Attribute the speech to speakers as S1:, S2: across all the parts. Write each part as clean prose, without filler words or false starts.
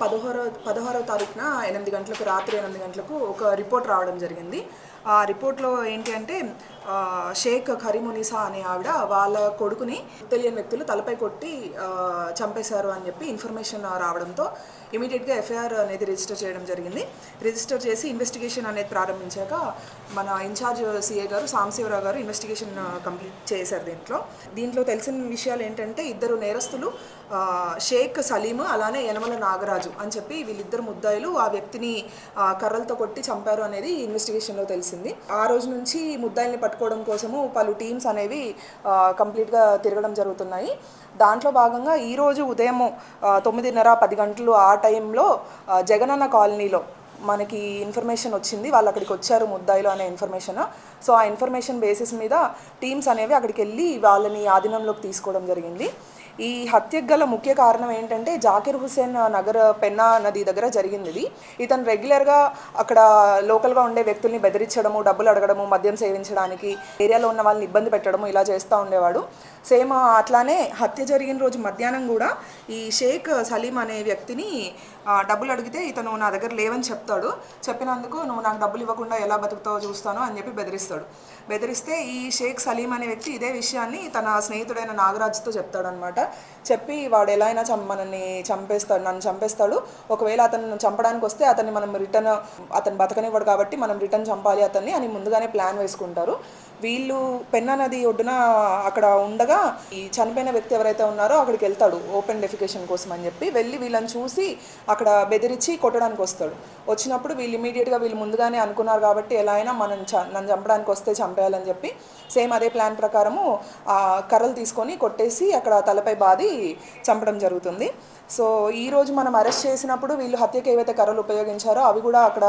S1: 16వ తారీఖున 8 గంటలకు రాత్రి 8 గంటలకు ఒక రిపోర్ట్ రావడం జరిగింది. ఆ రిపోర్ట్లో ఏంటి అంటే షేక్ కరీమునిసా అనే ఆవిడ వాళ్ళ కొడుకుని తెలియని వ్యక్తులు తలపై కొట్టి చంపేశారు అని చెప్పి ఇన్ఫర్మేషన్ రావడంతో ఇమీడియట్గా ఎఫ్ఐఆర్ అనేది రిజిస్టర్ చేయడం జరిగింది. రిజిస్టర్ చేసి ఇన్వెస్టిగేషన్ అనేది ప్రారంభించాక మన ఇన్ఛార్జ్ సిఏ గారు సాంబశివరావు గారు ఇన్వెస్టిగేషన్ కంప్లీట్ చేశారు. దీంట్లో తెలిసిన విషయాలు ఏంటంటే ఇద్దరు నేరస్తులు షేక్ సలీం అలానే యనమల నాగరాజు అని చెప్పి వీళ్ళిద్దరు ముద్దాయిలు ఆ వ్యక్తిని కర్రలతో కొట్టి చంపారు అనేది ఇన్వెస్టిగేషన్లో తెలిసింది. ఆ రోజు నుంచి ముద్దాయిల్ని పట్టుకోవడం కోసము పలు టీమ్స్ అనేవి కంప్లీట్గా తిరగడం జరుగుతున్నాయి. దాంట్లో భాగంగా ఈరోజు ఉదయం 9:30-10 గంటలు ఆ టైంలో జగనన్న కాలనీలో మనకి ఇన్ఫర్మేషన్ వచ్చింది. వాళ్ళు అక్కడికి వచ్చారు ముద్దాయిలు అనే ఇన్ఫర్మేషన్. సో ఆ ఇన్ఫర్మేషన్ బేసిస్ మీద టీమ్స్ అనేవి అక్కడికి వెళ్ళి వాళ్ళని ఆధీనంలోకి తీసుకోవడం జరిగింది. ఈ హత్యకు గల ముఖ్య కారణం ఏంటంటే జాకిర్ హుసేన్ నగర్ పెన్నా నది దగ్గర జరిగింది ఇది. ఇతను రెగ్యులర్గా అక్కడ లోకల్గా ఉండే వ్యక్తుల్ని బెదిరించడము, డబ్బులు అడగడము, మద్యం సేవించడానికి, ఏరియాలో ఉన్న వాళ్ళని ఇబ్బంది పెట్టడము ఇలా చేస్తూ ఉండేవాడు. సేమ్ అట్లానే హత్య జరిగిన రోజు మధ్యాహ్నం కూడా ఈ షేక్ సలీం అనే వ్యక్తిని డబ్బులు అడిగితే ఇతను నా దగ్గర లేవని చెప్తాడు. చెప్పినందుకు నువ్వు నాకు డబ్బులు ఇవ్వకుండా ఎలా బతుకుతావో చూస్తాను అని చెప్పి బెదిరిస్తే ఈ షేక్ సలీం అనే వ్యక్తి ఇదే విషయాన్ని తన స్నేహితుడైన నాగరాజ్తో చెప్తాడనమాట. చెప్పి వాడు ఎలా అయినా నన్ను చంపేస్తాడు, ఒకవేళ అతను చంపడానికి వస్తే అతన్ని మనం రిటర్న్, అతను బతకనివ్వడు కాబట్టి మనం రిటర్న్ చంపాలి అతన్ని అని ముందుగానే ప్లాన్ వేసుకుంటారు. వీళ్ళు పెన్నా నది ఒడ్డున అక్కడ ఉండగా ఈ చనిపోయిన వ్యక్తి ఎవరైతే ఉన్నారో అక్కడికి వెళ్తాడు ఓపెన్ డెఫికేషన్ కోసం అని చెప్పి. వెళ్ళి వీళ్ళని చూసి అక్కడ బెదిరించి కొట్టడానికి వస్తాడు. వచ్చినప్పుడు వీళ్ళు ఇమీడియట్గా వీళ్ళు ముందుగానే అనుకున్నారు కాబట్టి ఎలా అయినా నన్ను చంపడానికి వస్తే చంపేయాలని చెప్పి సేమ్ అదే ప్లాన్ ప్రకారము ఆ కర్రలు తీసుకొని కొట్టేసి అక్కడ తలపై బాది చంపడం జరుగుతుంది. సో ఈరోజు మనం అరెస్ట్ చేసినప్పుడు వీళ్ళు హత్యకి ఏవైతే కర్రలు ఉపయోగించారో అవి కూడా అక్కడ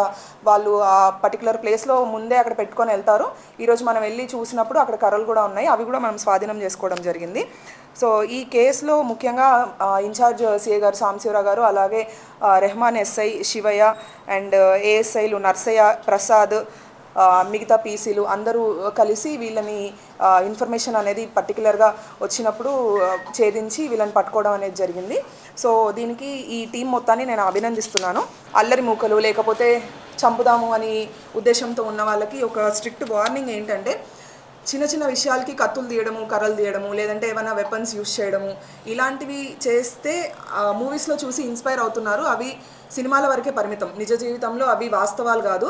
S1: వాళ్ళు ఆ పర్టికులర్ ప్లేస్లో ముందే అక్కడ పెట్టుకొని వెళ్తారు. ఈరోజు మనం వెళ్ళి చూసినప్పుడు అక్కడ కర్రలు కూడా ఉన్నాయి, అవి కూడా మనం స్వాధీనం చేసుకోవడం జరిగింది. సో ఈ కేసులో ముఖ్యంగా ఇన్ఛార్జ్ సిఏ గారు సాంబశివరావు గారు, అలాగే రెహమాన్ ఎస్ఐ శివయ్య అండ్ ఏఎస్ఐలు నర్సయ్య, ప్రసాద్, మిగతా పీసీలు అందరూ కలిసి వీళ్ళని ఇన్ఫర్మేషన్ అనేది పర్టికులర్గా వచ్చినప్పుడు ఛేదించి వీళ్ళని పట్టుకోవడం అనేది జరిగింది. సో దీనికి ఈ టీం మొత్తాన్ని నేను అభినందిస్తున్నాను. అల్లరి మూకలు లేకపోతే చంపుదాము అని ఉద్దేశంతో ఉన్న వాళ్ళకి ఒక స్ట్రిక్ట్ వార్నింగ్ ఏంటంటే చిన్న చిన్న విషయాలకి కత్తులు తీయడము, కర్రలు తీయడము, లేదంటే ఏమైనా వెపన్స్ యూజ్ చేయడము ఇలాంటివి చేస్తే మూవీస్లో చూసి ఇన్స్పైర్ అవుతున్నారు. అవి సినిమాల వరకే పరిమితం, నిజ జీవితంలో అవి వాస్తవాలు కాదు.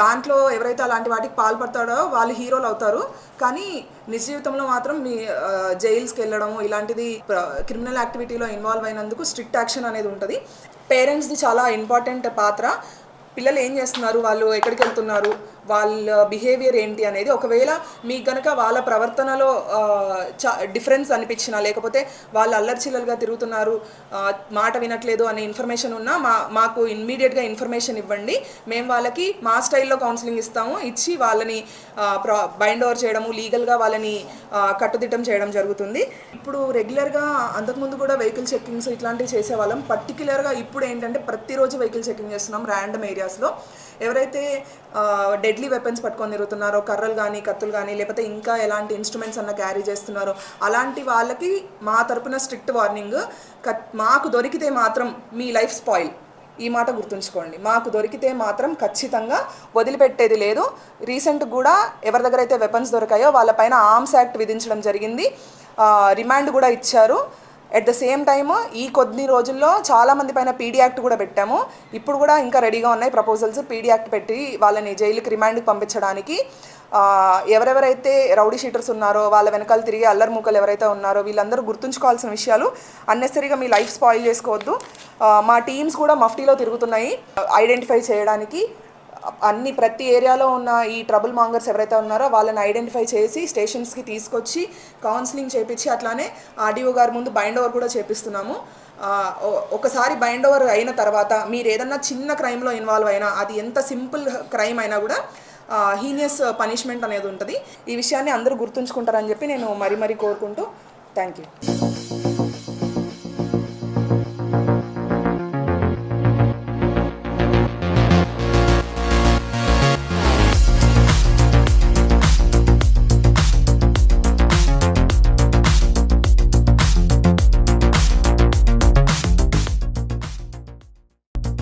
S1: దాంట్లో ఎవరైతే అలాంటి వాటికి పాల్పడతాడో వాళ్ళు హీరోలు అవుతారు, కానీ నిజ జీవితంలో మాత్రం మీ జైల్స్కి వెళ్ళడము ఇలాంటిది క్రిమినల్ యాక్టివిటీలో ఇన్వాల్వ్ అయినందుకు స్ట్రిక్ట్ యాక్షన్ అనేది ఉంటుంది. పేరెంట్స్ది చాలా ఇంపార్టెంట్ పాత్ర. పిల్లలు ఏం చేస్తున్నారు, వాళ్ళు ఎక్కడికి వెళ్తున్నారు, వాళ్ళ బిహేవియర్ ఏంటి అనేది ఒకవేళ మీకు కనుక వాళ్ళ ప్రవర్తనలో డిఫరెన్స్ అనిపించినా, లేకపోతే వాళ్ళు అల్లర్చిల్లలుగా తిరుగుతున్నారు, మాట వినట్లేదు అనే ఇన్ఫర్మేషన్ ఉన్నా మాకు ఇమ్మీడియట్గా ఇన్ఫర్మేషన్ ఇవ్వండి. మేము వాళ్ళకి మా స్టైల్లో కౌన్సిలింగ్ ఇస్తాము. ఇచ్చి వాళ్ళని బైండ్ ఓవర్ చేయడము, లీగల్గా వాళ్ళని కట్టుదిట్టం చేయడం జరుగుతుంది. ఇప్పుడు రెగ్యులర్గా అంతకుముందు కూడా వెహికల్ చెక్కింగ్స్ ఇట్లాంటివి చేసేవాళ్ళం. పర్టికులర్గా ఇప్పుడు ఏంటంటే ప్రతిరోజు వెహికల్ చెక్కింగ్ చేస్తున్నాం ర్యాండమ్ ఏరియాస్లో. ఎవరైతే డెడ్లీ వెపన్స్ పట్టుకొని తిరుగుతున్నారో, కర్రలు కానీ కత్తులు కానీ లేకపోతే ఇంకా ఎలాంటి ఇన్స్ట్రుమెంట్స్ అన్న క్యారీ చేస్తున్నారో అలాంటి వాళ్ళకి మా తరపున స్ట్రిక్ట్ వార్నింగ్. మాకు దొరికితే మాత్రం మీ లైఫ్ స్పాయిల్, ఈ మాట గుర్తుంచుకోండి. మాకు దొరికితే మాత్రం ఖచ్చితంగా వదిలిపెట్టేది లేదు. రీసెంట్ కూడా ఎవరి దగ్గర అయితే వెపన్స్ దొరికాయో వాళ్ళపైన ఆర్మ్స్ యాక్ట్ విధించడం జరిగింది, రిమాండ్ కూడా ఇచ్చారు. ఎట్ ద సేమ్ టైమ్ ఈ కొద్ది రోజుల్లో చాలామంది పైన పీడీ యాక్ట్ కూడా పెట్టాము. ఇప్పుడు కూడా ఇంకా రెడీగా ఉన్నాయి ప్రపోజల్స్ పీడీ యాక్ట్ పెట్టి వాళ్ళని జైలుకి రిమాండ్కి పంపించడానికి. ఎవరెవరైతే రౌడీ షీటర్స్ ఉన్నారో, వాళ్ళ వెనకాల తిరిగి అల్లరి మూకలు ఎవరైతే ఉన్నారో వీళ్ళందరూ గుర్తుంచుకోవాల్సిన విషయాలు. అన్నెసరీగా మీ లైఫ్ స్పాయిల్ చేసుకోవద్దు. మా టీమ్స్ కూడా మఫ్టీలో తిరుగుతున్నాయి ఐడెంటిఫై చేయడానికి. ప్రతి ఏరియాలో ఉన్న ఈ ట్రబుల్ మాంగర్స్ ఎవరైతే ఉన్నారో వాళ్ళని ఐడెంటిఫై చేసి స్టేషన్స్కి తీసుకొచ్చి కౌన్సిలింగ్ చేయించి అట్లానే ఆర్డీఓ గారి ముందు బైండ్ ఓవర్ కూడా చేపిస్తున్నాము. ఒకసారి బైండ్ ఓవర్ అయిన తర్వాత మీరు ఏదన్నా చిన్న క్రైమ్లో ఇన్వాల్వ్ అయినా, అది ఎంత సింపుల్ క్రైమ్ అయినా కూడా హీనియస్ పనిష్మెంట్ అనేది ఉంటుంది. ఈ విషయాన్ని అందరూ గుర్తుంచుకుంటారని చెప్పి నేను మరీ కోరుకుంటూ థ్యాంక్ యూ.